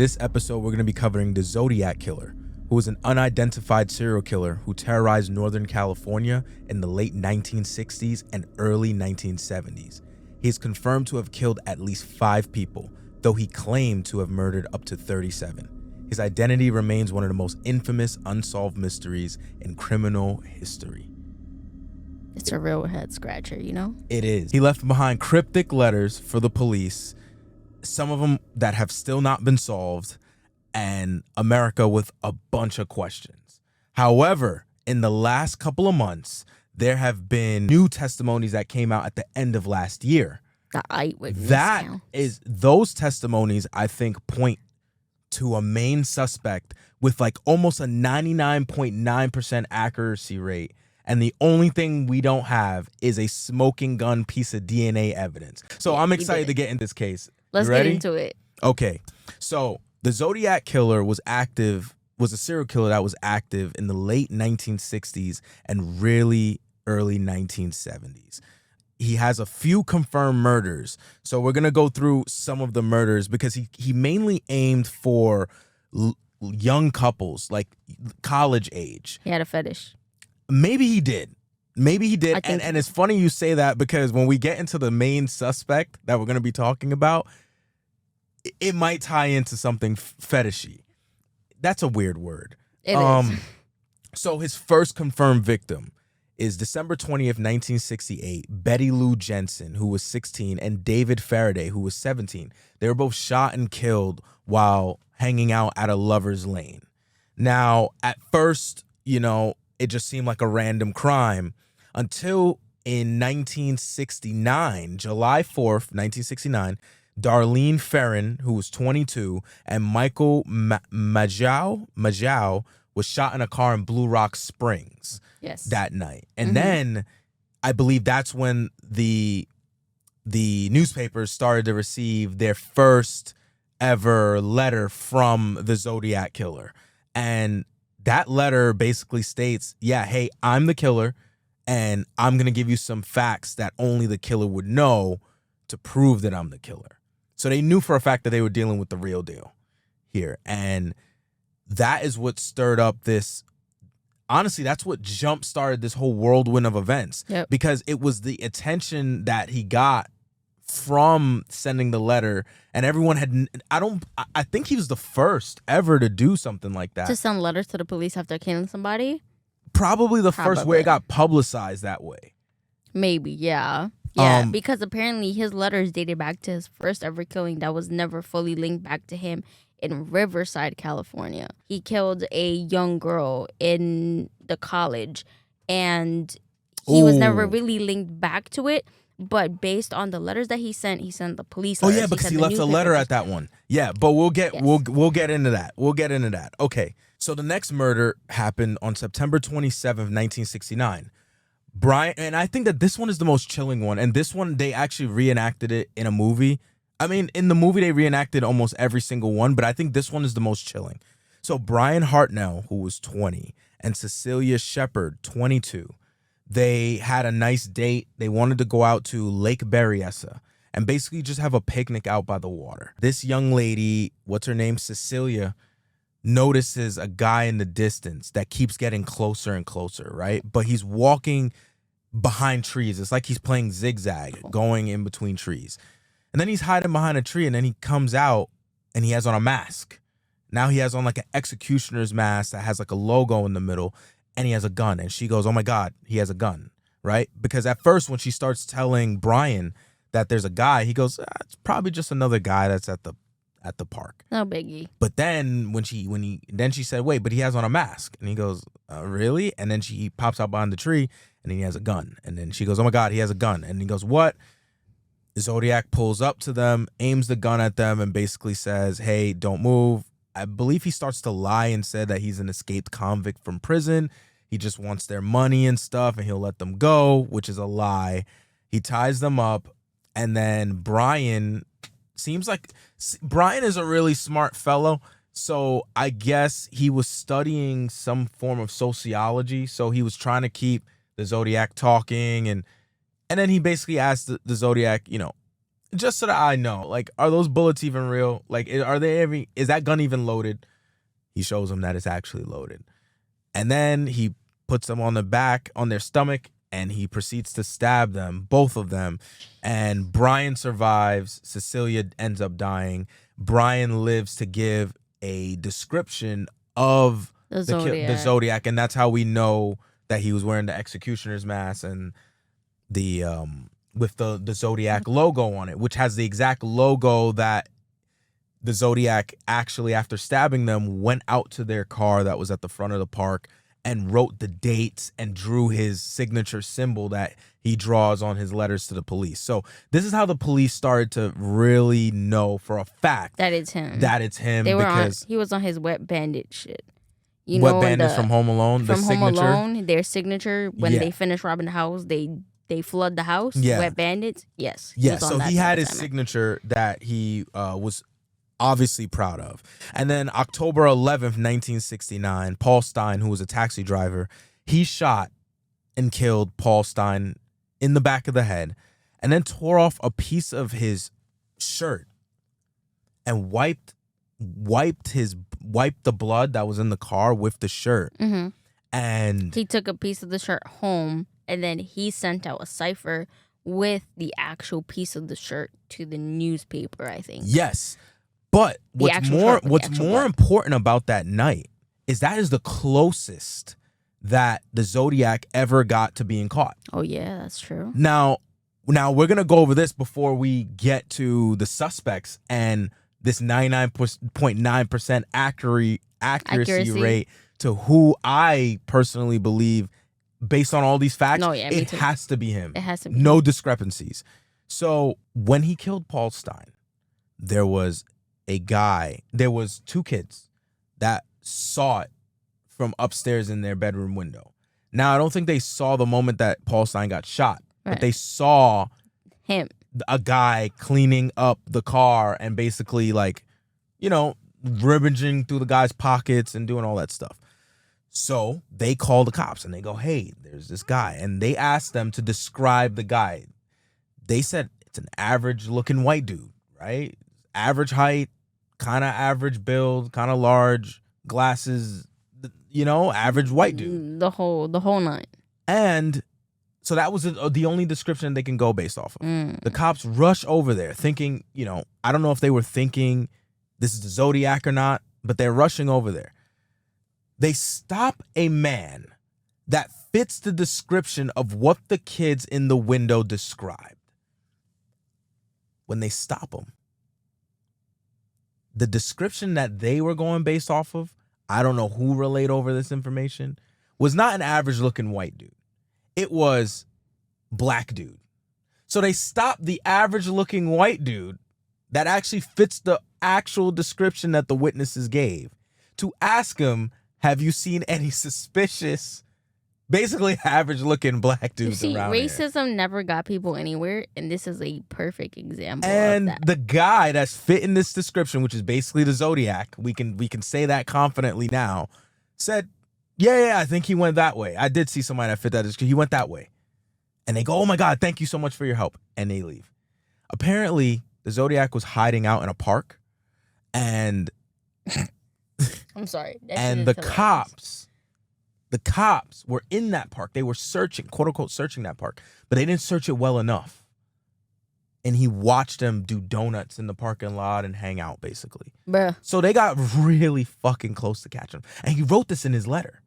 this episode, we're going to be covering the Zodiac Killer, who was an unidentified serial killer who terrorized Northern California in the late 1960s and early 1970s. He is confirmed to have killed at least 5 people, though he claimed to have murdered up to 37. His identity remains one of the most infamous unsolved mysteries in criminal history. It's a real head scratcher, you know? It is. He left behind cryptic letters for the police, some of them that have still not been solved, and America with a bunch of questions. However, in the last couple of months, there have been new testimonies that came out at the end of last year. The eyewitness account. Those testimonies, I think, point to a main suspect with like almost a 99.9% accuracy rate. And the only thing we don't have is a smoking gun piece of DNA evidence. So I'm excited to get in this case. Let's get into it. Okay. So the Zodiac Killer was a serial killer that was active in the late 1960s and really early 1970s. He has a few confirmed murders. So we're going to go through some of the murders because he mainly aimed for young couples, like college age. He had a fetish. Maybe he did. And it's funny you say that because when we get into the main suspect that we're going to be talking about, it might tie into something fetishy. That's a weird word. It is. So his first confirmed victim is December 20th, 1968, Betty Lou Jensen, who was 16, and David Faraday, who was 17. They were both shot and killed while hanging out at a lover's lane. Now, at first, it just seemed like a random crime until in 1969, July 4th, 1969, Darlene Ferrin, who was 22, and Michael Majau was shot in a car in Blue Rock Springs that night. And then I believe that's when the newspapers started to receive their first ever letter from the Zodiac Killer. And that letter basically states, hey, I'm the killer, and I'm going to give you some facts that only the killer would know to prove that I'm the killer. So they knew for a fact that they were dealing with the real deal here. And that is what stirred up this. Honestly, that's what jump-started this whole whirlwind of events. Yep. Because it was the attention that he got from sending the letter, and everyone had. I think he was the first ever to do something like that. To send letters to the police after killing somebody? Probably the first where it got publicized that way. Maybe, yeah. Yeah, because apparently his letters dated back to his first ever killing that was never fully linked back to him in Riverside, California. He killed a young girl in the college, and he was never really linked back to it. But based on the letters that he sent the police. Oh yeah, because he left a letter at that one. Yeah, but we'll get into that. We'll get into that. Okay, so the next murder happened on September 27th, 1969. Brian, and I think that this one is the most chilling one. And this one, they actually reenacted it in a movie. I mean, in the movie, they reenacted almost every single one, but I think this one is the most chilling. So Brian Hartnell, who was 20, and Cecilia Shepard, 22, they had a nice date. They wanted to go out to Lake Berryessa and basically just have a picnic out by the water. This young lady, what's her name, Cecilia, notices a guy in the distance that keeps getting closer and closer, right? But he's walking behind trees. It's like he's playing zigzag, going in between trees. And then he's hiding behind a tree, and then he comes out, and he has on a mask. Now he has on like an executioner's mask that has like a logo in the middle, and he has a gun. And she goes, oh my God, he has a gun, right? Because at first when she starts telling Brian that there's a guy, he goes, it's probably just another guy that's at the park. No biggie. But then then she said, wait, but he has on a mask. And he goes, really? And then he pops out behind the tree and he has a gun. And then she goes, oh my God, he has a gun. And he goes, what? Zodiac pulls up to them, aims the gun at them, and basically says, hey, don't move. I believe he starts to lie and said that he's an escaped convict from prison. He just wants their money and stuff and he'll let them go, which is a lie. He ties them up, and then Brian is a really smart fellow. So I guess he was studying some form of sociology. So he was trying to keep the Zodiac talking. And then he basically asked the Zodiac, just so that I know, like, are those bullets even real? Like, is that gun even loaded? He shows them that it's actually loaded. And then he puts them on their stomach, and he proceeds to stab them, both of them. And Brian survives. Cecilia ends up dying. Brian lives to give a description of the Zodiac, and that's how we know that he was wearing the executioner's mask and the with the Zodiac logo on it, which has the exact logo that the Zodiac actually, after stabbing them, went out to their car that was at the front of the park and wrote the dates and drew his signature symbol that he draws on his letters to the police. So this is how the police started to really know for a fact that it's him. He was on his wet bandit shit. Wet bandits from Home Alone. From Home Alone, their signature when they finish robbing the house, they flood the house. Yeah. Wet bandits. Yes. Yeah. So he had his signature that he was obviously proud of. And then October 11th, 1969, Paul Stine, who was a taxi driver, he shot and killed Paul Stine in the back of the head, and then tore off a piece of his shirt and wiped the blood that was in the car with the shirt. Mm-hmm. And he took a piece of the shirt home, and then he sent out a cipher with the actual piece of the shirt to the newspaper, I think. Yes. But what's more important about that night is that is the closest that the Zodiac ever got to being caught. Oh yeah, that's true. Now we're gonna go over this before we get to the suspects and this 99.9% accuracy rate to who I personally believe, based on all these facts, it has to be him. It has to be. No discrepancies. So when he killed Paul Stine, there was two kids that saw it from upstairs in their bedroom window. Now, I don't think they saw the moment that Paul Stine got shot, but they saw him, a guy cleaning up the car and basically, like, rummaging through the guy's pockets and doing all that stuff. So they call the cops and they go, hey, there's this guy. And they asked them to describe the guy. They said it's an average looking white dude, right? Average height, kind of average build, kind of large, glasses, average white dude. The whole nine. And so that was the only description they can go based off of. The cops rush over there thinking, I don't know if they were thinking this is the Zodiac or not, but they're rushing over there. They stop a man that fits the description of what the kids in the window described. When they stop him, the description that they were going based off of, I don't know who relayed over this information, was not an average looking white dude. It was black dude. So they stopped the average looking white dude that actually fits the actual description that the witnesses gave to ask him, have you seen any suspicious, basically average looking black dudes around here? Racism never got people anywhere, and this is a perfect example and of that. The guy that's fitting this description, which is basically the Zodiac, we can say that confidently now, said, yeah, I think he went that way. I did see somebody that fit that description. He went that way. And they go, oh my God, thank you so much for your help. And they leave. Apparently, the Zodiac was hiding out in a park, and I'm sorry. And the cops were in that park. They were searching, quote unquote, searching that park, but they didn't search it well enough. And he watched them do donuts in the parking lot and hang out, basically. Bruh. So they got really fucking close to catch him. And he wrote this in his letter.